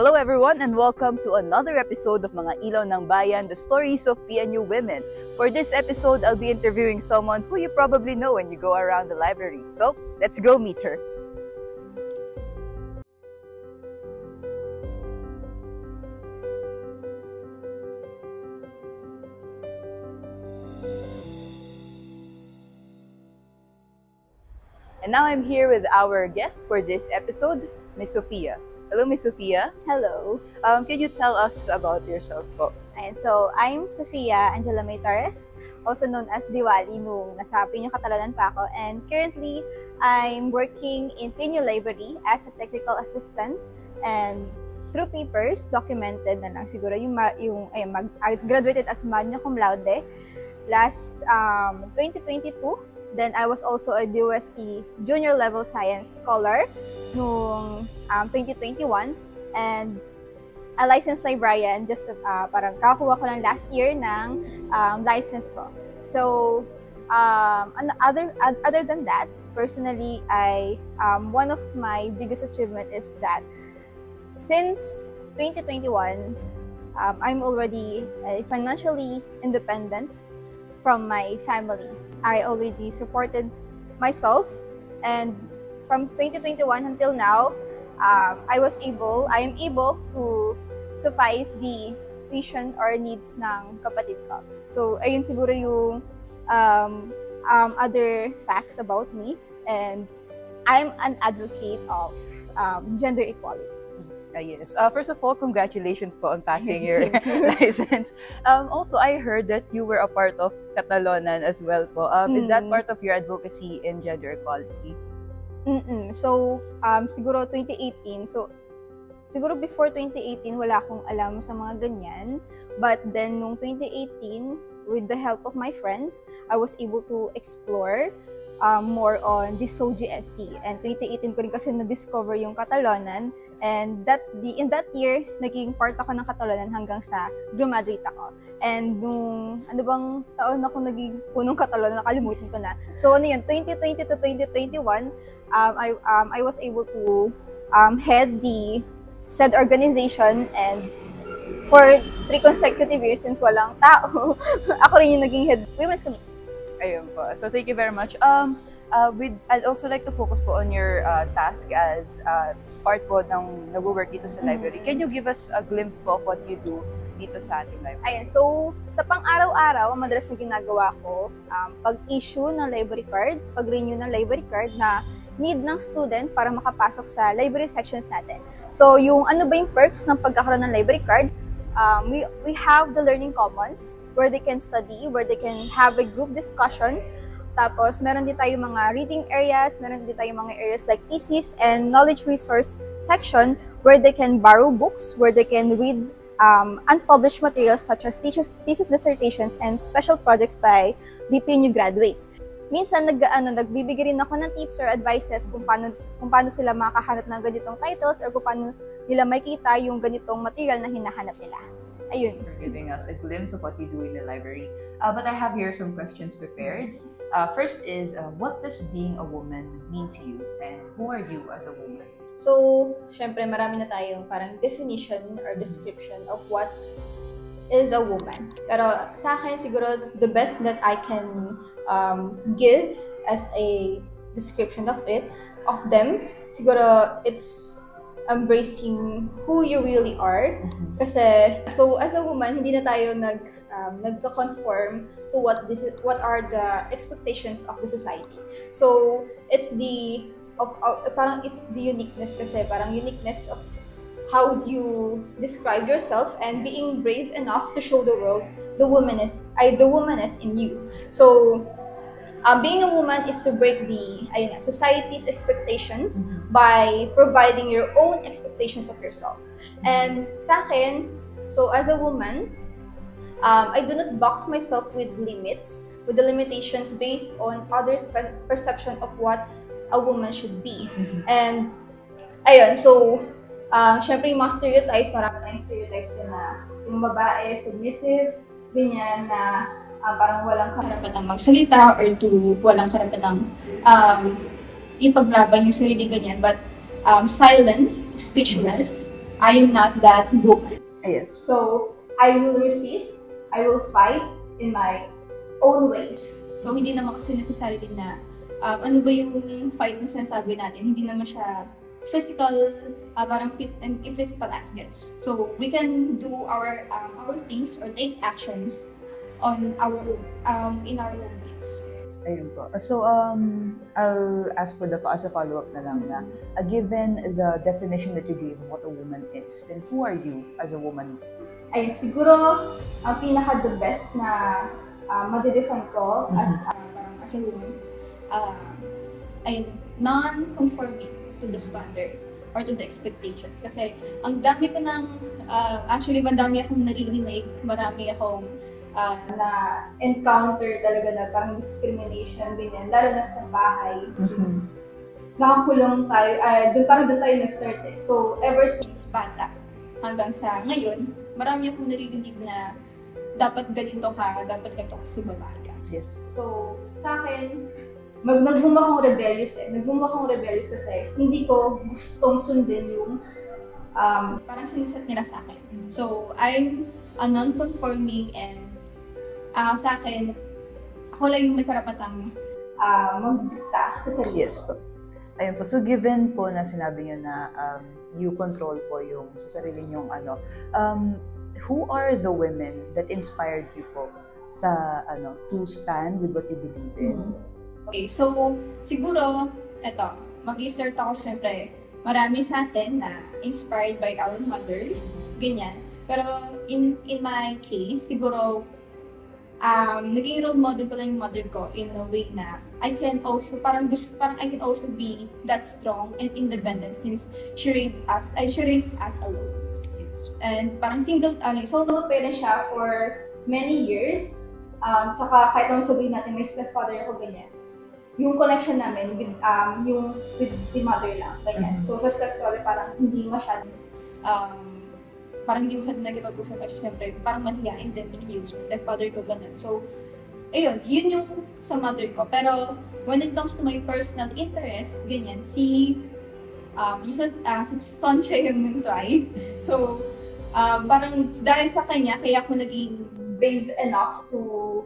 Hello everyone and welcome to another episode of Mga Ilaw ng Bayan, the stories of PNU women. For this episode, I'll be interviewing someone who you probably know when you go around the library. So, let's go meet her. And now I'm here with our guest for this episode, Miss Sofia. Hello, Miss Sofia. Hello. Can you tell us about yourself po? And so, I'm Sofia Angela May Torres, also known as Diwali nung nasa PNU Catalonan pa ako. And currently, I'm working in PNU Library as a technical assistant. And through papers, documented na lang siguro I graduated as magna cum laude last 2022. Then I was also a DOST Junior Level Science Scholar noong 2021 and a licensed librarian just parang kakuha ko lang last year ng license ko. So other than that, personally, one of my biggest achievement is that since 2021, I'm already financially independent from my family. I already supported myself, and from 2021 until now, I am able to suffice the tuition or needs ng kapatid ko. So, ayun siguro yung other facts about me, and I'm an advocate of gender equality. Yes. First of all, congratulations po on passing your license. Also, I heard that you were a part of Catalonan as well po. Is that part of your advocacy in gender equality? So, siguro 2018. So, siguro before 2018, wala akong alam sa mga ganyan. But then, nung 2018, with the help of my friends, I was able to explore more on the SOGSC. And 2018 ko rin kasi na-discover yung Catalonan. And in that year, naging part ako ng Catalonan hanggang sa graduate ako. And nung, ano bang taon ako naging punong Catalonan, nakalimutan ko na. So ano yun, 2020 to 2021, I was able to head the said organization, and for 3 consecutive years since walang tao, ako rin yung naging head women's committee. Ayun po. So, thank you very much. I'd also like to focus po on your task as part po ng nag-work dito sa library. Can you give us a glimpse po of what you do dito sa ating library? Ayan, so sa pang-araw-araw, ang madalas na ginagawa ko, pag-issue ng library card, pag-renew ng library card na need ng student para makapasok sa library sections natin. So, yung ano ba yung perks ng pagkakaroon ng library card? We have the learning commons where they can study, where they can have a group discussion. Tapos, meron din tayo mga reading areas, meron din tayo mga areas like thesis and knowledge resource section where they can borrow books, where they can read unpublished materials such as thesis dissertations and special projects by the PNU graduates. Minsan, nagbibigay rin ako ng tips or advices kung paano sila makahanap ng ganitong titles or kung paano nila makita yung ganitong material na hinahanap nila. Ayun. For giving us a glimpse of what you do in the library. But I have here some questions prepared. First is, what does being a woman mean to you? And who are you as a woman? So, syempre marami na tayong parang definition or description of what is a woman. Pero sa akin, siguro, the best that I can give as a description of them, siguro, it's embracing who you really are. Kasi, so as a woman, hindi na tayo nagka-conform to what are the expectations of the society. So, it's parang it's the uniqueness kasi, parang uniqueness of how you describe yourself and being brave enough to show the world the womaness in you. So, being a woman is to break the society's expectations by providing your own expectations of yourself. And sa akin, so as a woman, I do not box myself with the limitations based on others' perception of what a woman should be. And ayun, so syempre yung mga stereotypes, marami tayong stereotypes na yung babae submissive, ganyan na parang walang karapatang magsalita or walang karapatang ipaglaban yung sarili, ganyan. But silence, speechless, I am not that woman. Yes. So, I will resist, I will fight in my own ways. So, hindi naman kasi necessary din na ano ba yung fight na sinasabi natin, hindi naman siya physical, parang physical aspects. So, we can do our things or take actions on our own, in our own ways. Ayun po. So, I'll ask po as a follow-up na lang na, given the definition that you gave of what a woman is, then who are you as a woman? Ayun, siguro, ang pinaka-the best na madedefine ko as a woman, ayun, non-conforming to the standards or to the expectations. Kasi, ang dami ko actually, madami akong naririnig, marami akong na encounter talaga na parang discrimination, ganyan, lalo na sa bahay, since nakakulong tayo, doon tayo nag-start eh. So, ever since bata hanggang sa ngayon, marami akong naririnig na dapat ganito ka, dapat ganito kasi babae ka. Yes. So, sa akin, nagboom akong rebellious eh. Nagboom akong rebellious kasi hindi ko gustong sundin yung parang siniset nila sa akin. So, I'm a non-conforming and sa akin, ako lang yung may karapatang magdikta sa sarili. Yes po. Ayun po. So, given po na sinabi niyo na you control po yung sa sarili niyong who are the women that inspired you po sa to stand with what you believe in? Okay, so siguro, eto, mag-insert ako syempre, marami sa atin na inspired by our mothers, ganyan. Pero in my case, siguro, naging role model ko lang yung mother ko in a way na I can also, parang I can also be that strong and independent since she raised us alone. And parang solo parent siya for many years. Tsaka kahit naman sabihin natin may stepfather ako, ganyan. Yung connection namin with the mother lang, ganyan. So sa stepfather parang hindi masyadong nagipag-usap kasi syempre parang mahihain din yung stepfather ko, ganun. So, ayun, yun yung sa mother ko. Pero when it comes to my personal interest, ganyan, si son siya yung nag-drive. So, parang dahil sa kanya, kaya ako naging brave enough to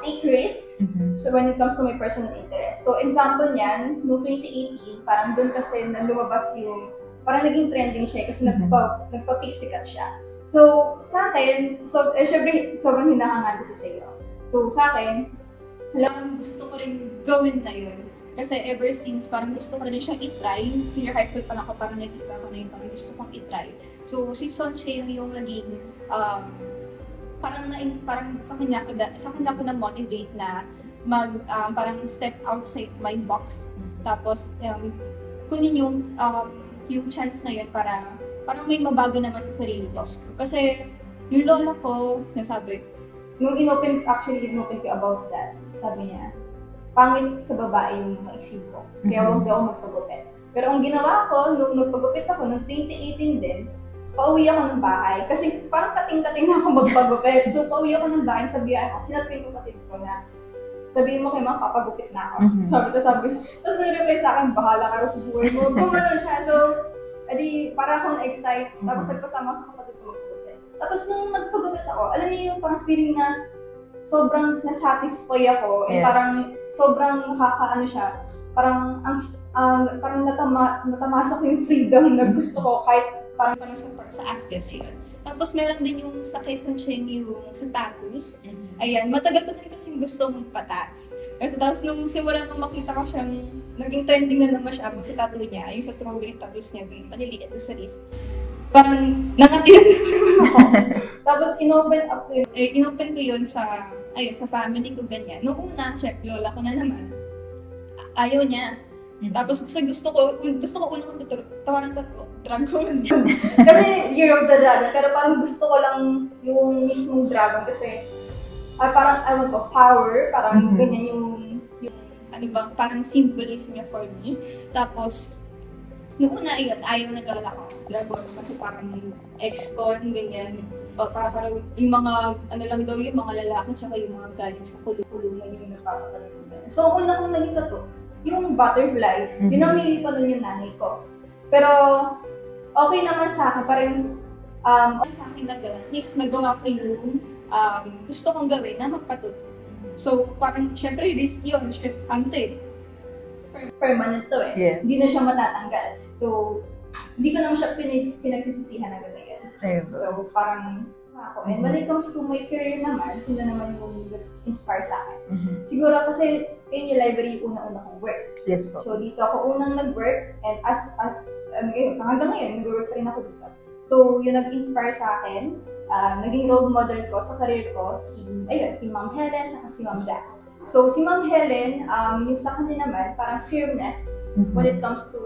take risks. So when it comes to my personal interest. So example niyan, noong 2018, parang doon kasi lumabas yung, parang naging trending siya kasi nagpa-pixie-cut siya. So sa akin, syempre sobrang hinahangaan ko si Cheo. So sa akin, gusto ko rin gawin na yun. Kasi ever since, parang gusto ko na rin siyang itry. Senior high school pa lang ako, parang nakita ko na yun, parang gusto kong itry. So, si Son Che yung naging, parang sa kanya ko na-motivate na parang step outside my box. Tapos, kunin yung chance na yun para parang may mabago naman sa sarili ko. Kasi, yung lola ko, sinasabi, nung inopen ko about that, sabi niya, pangit sa babae yung maisip ko. Kaya huwag daw magpagupit. Pero ang ginawa ko, nung nagpagupit ako, noong 2018 din, pauwi ako ng bahay. Kasi parang kating-kating na ako magpagupit. So, pauwi ako ng bahay, sabihan ako, sinat ko yung kapatid ko na, sabihin mo kay ma'am, papagupit na ako. Tapos nag-reply sa akin, bahala ka sa buhay mo. Gumano siya. So, edi, para akong excite. Tapos nagpasama ako sa kapatid ko magpagupit. Tapos nung nagpagupit ako, alam niyo yung parang feeling na sobrang nasatisfy ako. Yes. Parang sobrang nakakaano siya. Parang parang natamasa ko yung freedom na gusto ko kahit parang sa aspects yun. Tapos meron din yung sa Quezon Cheng yung sa tattoos. Ayan, matagal ko din kasi gusto magpa-tats. Kasi tapos nung simula nung makita ko siyang naging trending na naman siya sa tattoo niya, yung sa strawberry tattoos niya, yung maliliit sa wrist. Parang nakatiyan naman ako. Tapos inopen ko yun sa family ko, ganyan. Noong una, lola ko na naman. Ayaw niya. Tapos gusto ko unang tawaran ko, dragon. Kasi Year of the Dragon, pero parang gusto ko lang yung mismong dragon kasi parang power, parang ganyan yung parang symbolism niya for me. Tapos noong una, ayaw na lola ko, dragon, kasi parang ex-con, ganyan. Parang yung mga, lang daw yung mga lalaki, tsaka yung mga galing sa kulungan yung nagpapatalaga. So, una kong naging tattoo, yung butterfly, dinamili pa nun yung nanay ko. Pero, okay naman sa akin, parang okay sa akin nagawa. At least nagawa ko yung gusto kong gawin na magpatuloy. So, parang syempre risk yun. Ano to eh, permanent to eh. Yes. Hindi na siya matatanggal. So, hindi ko naman siya pinagsisisihan na ganyan. So, parang ako. And when it comes to my career naman, sino naman yung inspire sa akin? Siguro kasi in yung library, una-una kong work. Yes po. So, dito ako unang nag-work and hanggang ngayon, nag-work pa rin ako dito. So, yung nag-inspire sa akin, naging role model ko sa career ko, si Ma'am Helen at si Ma'am Jack. So, si Ma'am Helen, yung sa kanya naman, parang firmness when it comes to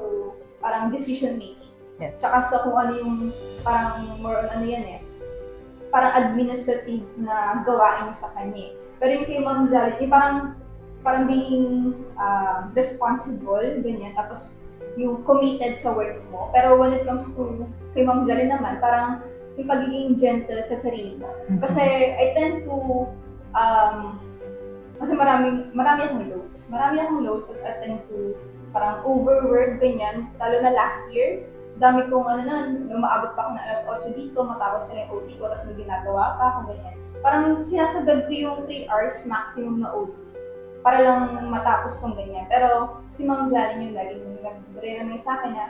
parang decision making. Yes. Tsaka sa kung ano yung parang more on ano yan eh, parang administrative na gawain sa kanya. Pero yung kay Ma'am Jalet, yung parang being responsible, ganyan, tapos yung committed sa work mo. Pero when it comes to kay Ma'am Jalet naman, parang yung pagiging gentle sa sarili mo. Kasi I tend to, kasi marami akong loads. Marami akong loads, kasi I tend to parang overwork, ganyan. Lalo na last year, dami kong umaabot pa ako na alas 8 dito, matapos na yung OT ko, tapos may ginagawa pa ako, ganyan. Parang sinasagad ko yung 3 hours maximum na OT para lang matapos tong ganyan. Pero si Ma'am Jalen yung laging nag-remind sa akin na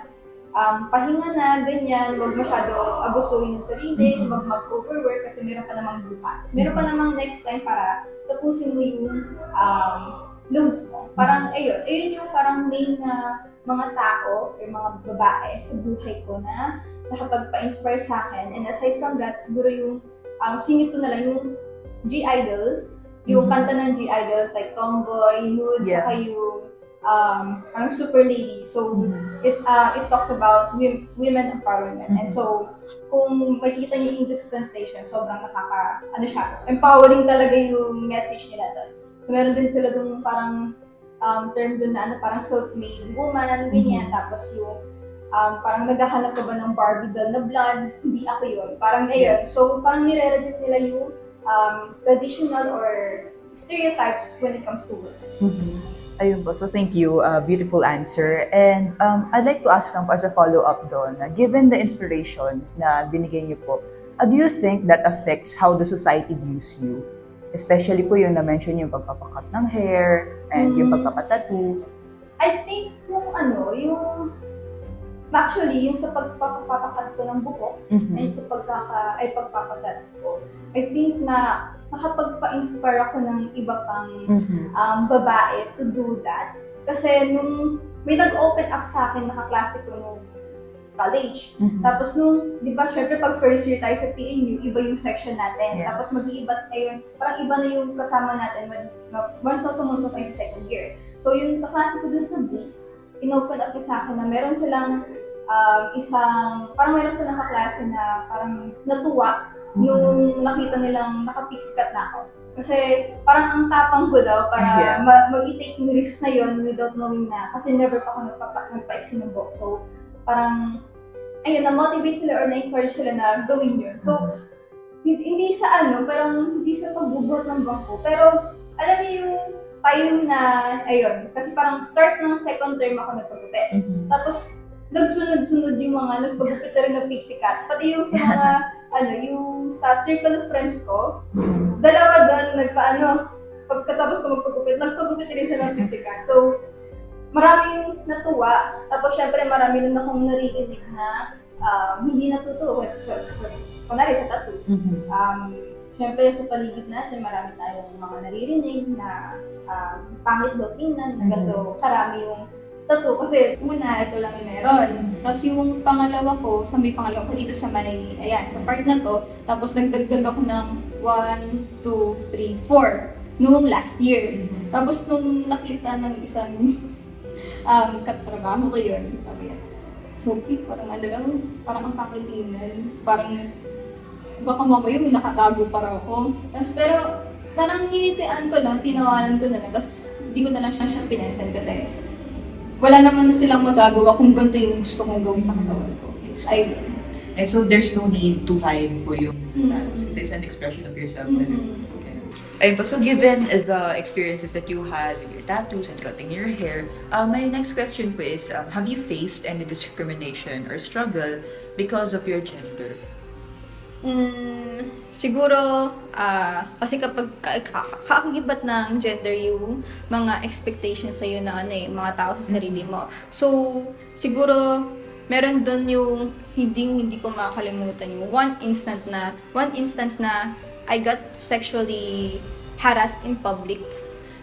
pahinga na, ganyan, huwag masyado abusuin yung sarili, huwag mag-overwork kasi meron pa namang bukas. Meron pa namang next time para tapusin mo yung loads mo. Parang, ayun yung parang main na mga tao o mga babae sa buhay ko na nakapagpa-inspire sa akin. And aside from that, siguro yung singit ko na lang yung G-Idol, yung kanta ng G-Idols like Tomboy, Nude, saka yung parang Super Lady. So, it talks about women empowerment. And so, kung makikita niyo yung English translation, sobrang empowering talaga yung message nila doon. So, meron din sila doon parang term doon na parang self-made woman, ganyan. Tapos yung parang naghahanap ka ba ng Barbie doll na blonde, hindi ako yun. Parang ayun. So, parang nire-reject nila yung traditional or stereotypes when it comes to women. Ayun po. So, thank you. Beautiful answer. And I'd like to ask po as a follow-up doon, given the inspirations na binigay niyo po, do you think that affects how the society views you? Especially po yung na-mention yung pagpapakat ng hair and yung pagpapatattoo. I think actually, yung sa pagpapakat ko ng buhok, ay sa pagpapatats ko, I think na nakapagpa-inspire ako ng iba pang babae to do that. Kasi nung may nag-open up sa akin, nakaklase ko nung college. Tapos nung, di ba, syempre pag first year tayo sa PNU, iba yung section natin. Yes. Tapos mag-iiba, parang iba na yung kasama natin once na tumunod tayo sa second year. So yung kaklase ko dun sa BIS, in-open up sa akin na meron silang meron silang kaklase na parang natuwa nung nakita nilang naka-fix cut na ako. Kasi parang ang tapang ko daw para mag-i-take yung risk na yun without knowing na, kasi never pa ako nagpa-exin ng buhok. So, parang, ayun, na-motivate sila or na-encourage sila na gawin yun. So, hindi sa parang hindi sa pagbubuhat ng bangko. Pero, alam niyo yung time na, ayun, kasi parang start ng second term ako nagpagupit. Tapos, nagsunod-sunod yung mga nagpagupit na rin ng pixie cut. Pati yung sa mga, yung sa circle of friends ko, dalawa doon pagkatapos ko nagpagupit rin sila ng pixie cut. So, maraming natuwa. Tapos, syempre, marami rin akong naririnig na hindi natutuwa. Kunwari sa tattoo. Syempre, sa paligid natin, marami tayong mga naririnig na pangit daw tingnan, na ganito karami yung tattoo. Kasi, una, ito lang yung meron. Tapos, yung pangalawa ko, dito sa sa part na to, tapos nagdagdag ako ng 1, 2, 3, 4 noong last year. Tapos, nung nakita ng isang katrabaho ko yun, Sophie, parang parang ang pakitingnan, parang baka mamaya may nakatago para ako. Tapos pero parang nginitian ko lang, tinawanan ko na lang, tapos hindi ko na lang siya pinansin kasi wala naman silang magagawa kung ganito yung gusto kong gawin sa katawan ko. And so there's no need to hide po yung since it's an expression of yourself. Ayun po, so given the experiences that you had with your tattoos and cutting your hair, my next question po is, have you faced any discrimination or struggle because of your gender? Siguro, kasi kapag kaakibat ng gender yung mga expectations sa'yo na mga tao sa sarili mo. So, siguro, meron doon yung hindi ko makakalimutan yung one instance na I got sexually harassed in public.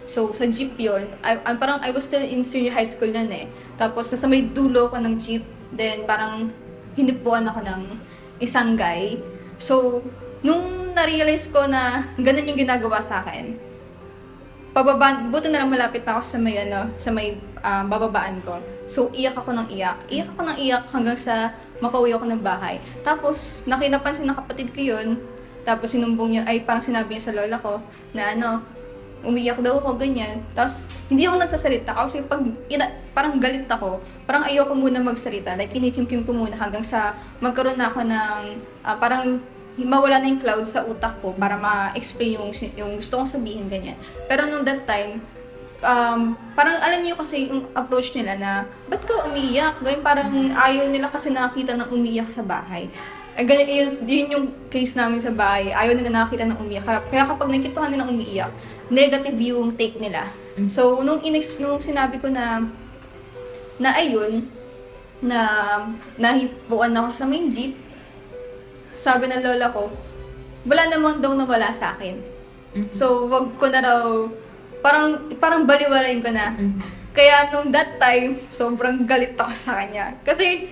So, sa jeep yun, parang I was still in senior high school nun eh. Tapos, nasa may dulo ko ng jeep, then parang hinipuan ako ng isang guy. So, nung na-realize ko na ganun yung ginagawa sa akin, buti na lang malapit na ako sa may bababaan ko. So, iyak ako ng iyak hanggang sa makauwi ako ng bahay. Tapos, napansin ng kapatid ko yun. Tapos, sinumbong niya, parang sinabi niya sa lola ko na umiyak daw ako, ganyan. Tapos, hindi ako nagsasalita. Kasi parang galit ako. Parang ayoko muna magsalita. Like, kinikimkim ko muna hanggang sa magkaroon na ako ng, parang mawala na yung cloud sa utak ko para ma-explain yung gusto kong sabihin, ganyan. Pero nung that time, parang alam niyo kasi yung approach nila na, ba't ka umiiyak? Ganyan, parang ayaw nila kasi nakakita ng umiiyak sa bahay. Ganyan, yun yung case namin sa bahay. Ayaw nila nakakita ng umiiyak. Kaya kapag nakita ka nila umiiyak, negative yung take nila. So, nung sinabi ko na ayun, na nahipuan ako sa main jeep, sabi ng lola ko, wala naman daw nawala sa akin. So, wag ko na raw, parang baliwalain ko na. Kaya nung that time, sobrang galit ako sa kanya. Kasi,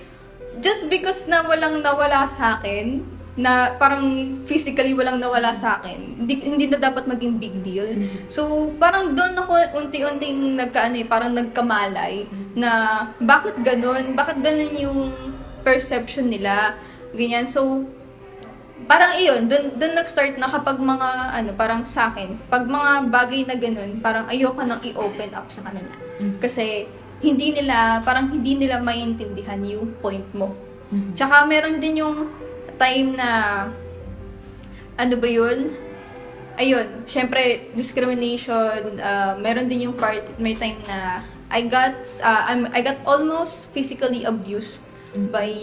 just because na walang nawala sa akin, na parang physically walang nawala sa akin, hindi na dapat maging big deal. So, parang doon ako unti-unting parang nagkamalay na bakit ganun yung perception nila, ganyan. So, parang iyon, doon nag-start na kapag mga, parang sa akin, pag mga bagay na ganun, parang ayoko nang i-open up sa kanila. Kasi, hindi nila maintindihan yung point mo. Tsaka, meron din yung time na, ayun, syempre, discrimination, meron din yung part, may time na, I got almost physically abused by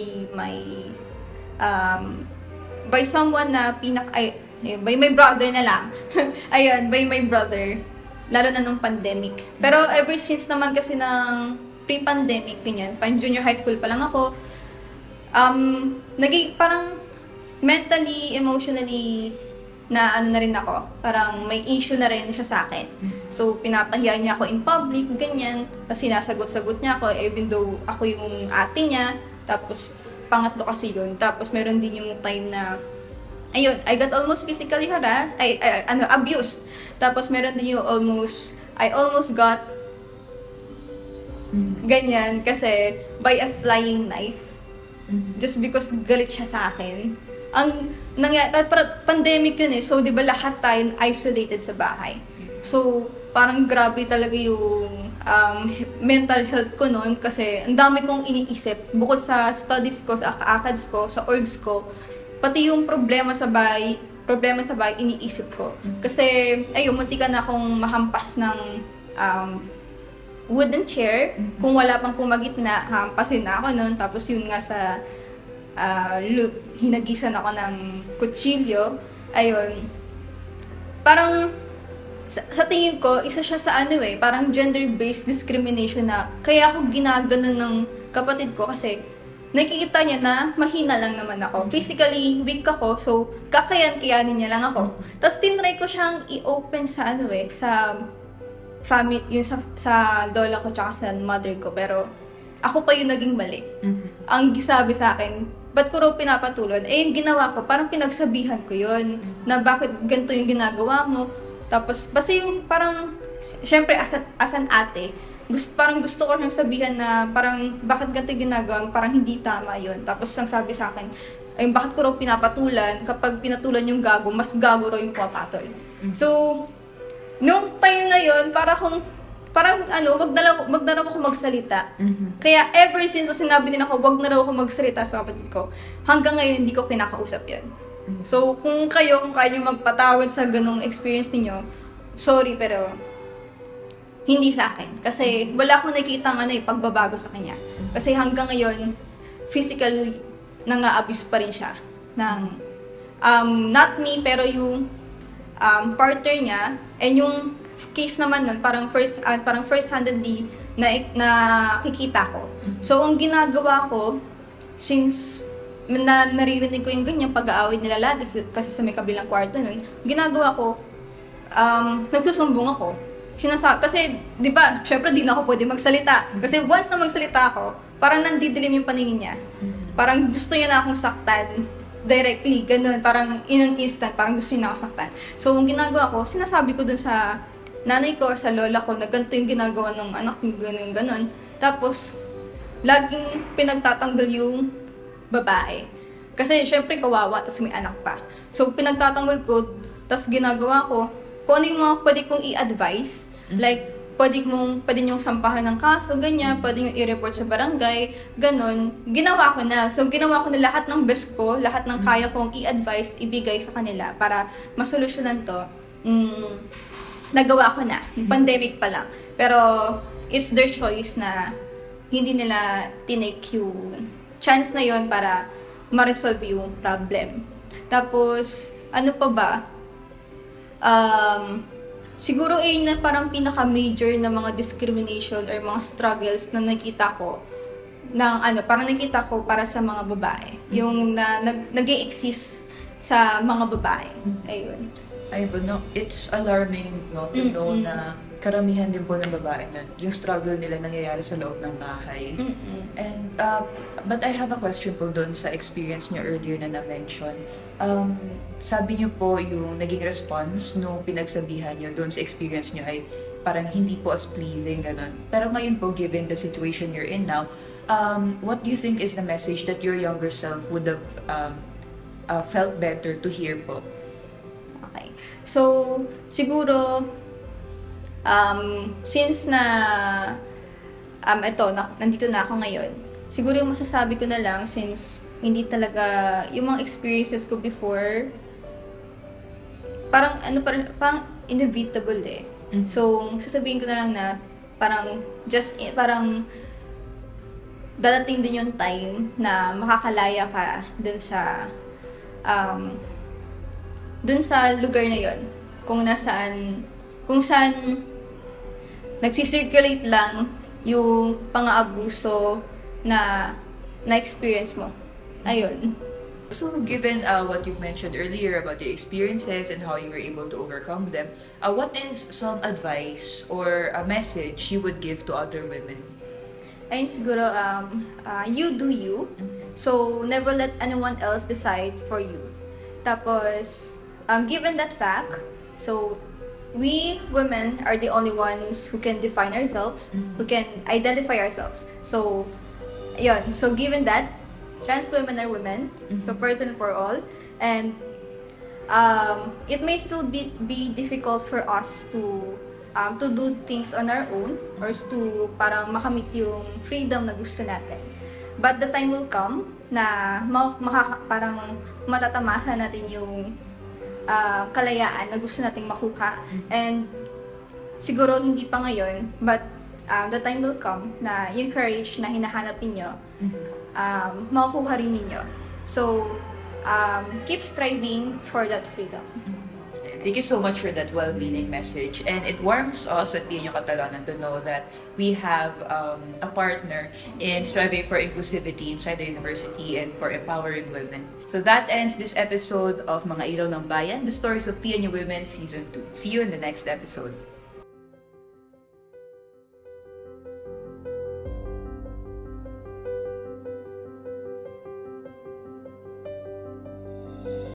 by someone na by my brother na lang. Ayun, by my brother. Lalo na nung pandemic. Pero ever since naman kasi ng pre-pandemic, ganyan, parang junior high school pa lang ako, naging parang mentally, emotionally, na na rin ako. Parang may issue na rin siya sa akin. So, pinapahiya niya ako in public, ganyan. Tapos sinasagot-sagot niya ako, even though ako yung ate niya. Tapos, pangatlo kasi yun. Tapos, meron din yung time na, ayun, I got almost physically harassed, abused. Tapos, meron din yung I almost got ganyan kasi by a flying knife. Just because galit siya sa akin. Pandemic yun eh. So, di ba lahat tayo isolated sa bahay. So, parang grabe talaga yung mental health ko noon kasi ang dami kong iniisip. Bukod sa studies ko, sa ACADS ko, sa orgs ko, pati yung problema sa bahay, iniisip ko. Kasi, ayun, munti ka na akong mahampas ng wooden chair. Kung wala pang pumagitna, hampasin na ako noon. Tapos yun nga sa hinagisan ako ng kutsilyo. Ayun. Parang, sa tingin ko, isa siya sa parang gender-based discrimination na kaya ako ginaganon ng kapatid ko kasi nakikita niya na mahina lang naman ako. Physically weak ako, so kakayanin niya lang ako. Tapos tinry ko siyang i-open sa sa family, yung sa lola ko tsaka sa mother ko, pero ako pa yung naging mali. Ang gisabi sa akin, ba't ko raw pinapatulad? Yung ginawa ko, parang pinagsabihan ko yun, na bakit ganito yung ginagawa mo. Tapos, basta yung parang, syempre as an ate, parang gusto ko siyang sabihan na parang bakit ganito yung ginagawa, parang hindi tama yun. Tapos, ang sabi sa akin, ay bakit ko raw pinapatulan, kapag pinatulan yung gago, mas gago raw yung pumapatol. So, nung time na yun, parang wag na raw ako magsalita. Kaya ever since sinabi nila ako, wag na raw ako magsalita sa kapatid ko, hanggang ngayon hindi ko kinakausap yun. So, kung kaya nyo magpatawad sa ganong experience niyo, sorry, pero hindi sa akin. Kasi wala akong nakikita pagbabago sa kanya. Kasi hanggang ngayon, physically, nang-a-abuse pa rin siya. Not me, pero yung partner niya, and yung case naman nun, parang first-handedly nakikita ko. So, ang ginagawa ko, since naririnig ko yung ganyan pag-aaway nila lagi kasi sa may kabilang kwarto nun, ginagawa ko, nagsusumbong ako. Kasi, di ba, syempre di na ako pwede magsalita. Kasi once na magsalita ako, parang nandidilim yung paningin niya. Parang gusto niya na akong saktan directly, ganun. Parang in an instant, parang gusto niya na akong saktan. So, ang ginagawa ko, sinasabi ko dun sa nanay ko or sa lola ko na ganito yung ginagawa ng anak yung ganun. Tapos, laging pinagtatanggal yung babae. Kasi, syempre, kawawa, tapos may anak pa. So, pinagtatanggol ko, tapos ginagawa ko, kung ano yung mga pwede kong i-advise, like, pwede nyong sampahan ng kaso, ganyan, pwede nyong i-report sa barangay, ganon, ginawa ko na. So, ginawa ko na lahat ng best ko, lahat ng kaya kong i-advise, ibigay sa kanila para masolusyonan to. Nagawa ko na. Pandemic pa lang. Pero, it's their choice na hindi nila tinake yung chance na yon para ma-resolve yung problem. Tapos, ano pa ba? Siguro na parang pinaka-major na mga discrimination or mga struggles na nakita ko parang nakita ko para sa mga babae. Yung nag-e-exist sa mga babae. Ayun. No, it's alarming to know na karamihan din po ng babae na yung struggle nila nangyayari sa loob ng bahay. And but I have a question po doon sa experience niyo earlier na na-mention. Sabi niyo po yung naging response nung pinagsabihan niyo doon sa experience niyo ay parang hindi po as pleasing, ganun. Pero ngayon po, given the situation you're in now, what do you think is the message that your younger self would have felt better to hear po? Okay. So, siguro, since nandito na ako ngayon, siguro yung masasabi ko na lang, since hindi talaga, yung mga experiences ko before, parang inevitable eh. So, sasabihin ko na lang na, parang dadating din yung time na makakalaya ka dun sa lugar na yon, kung saan nagsisirculate lang yung pang-aabuso na experience mo. Ayun. So, given what you've mentioned earlier about your experiences and how you were able to overcome them, what is some advice or a message you would give to other women? Ayun siguro, you do you. So, never let anyone else decide for you. Tapos, given that fact, so, we women are the only ones who can define ourselves, who can identify ourselves. So, yun. So, given that, trans women are women. So, first and for all. And, it may still be difficult for us to do things on our own or to parang makamit yung freedom na gusto natin. But the time will come na parang matatamahan natin yung kalayaan na gusto nating makuha. And siguro hindi pa ngayon, but the time will come na yung courage na hinahanap ninyo, makukuha rin ninyo. So, keep striving for that freedom. Thank you so much for that well-meaning message. And it warms us at Piño Catalonan to know that we have a partner in striving for inclusivity inside the university and for empowering women. So that ends this episode of Mga Ilaw ng Bayan, the stories of PNU Women Season 2. See you in the next episode.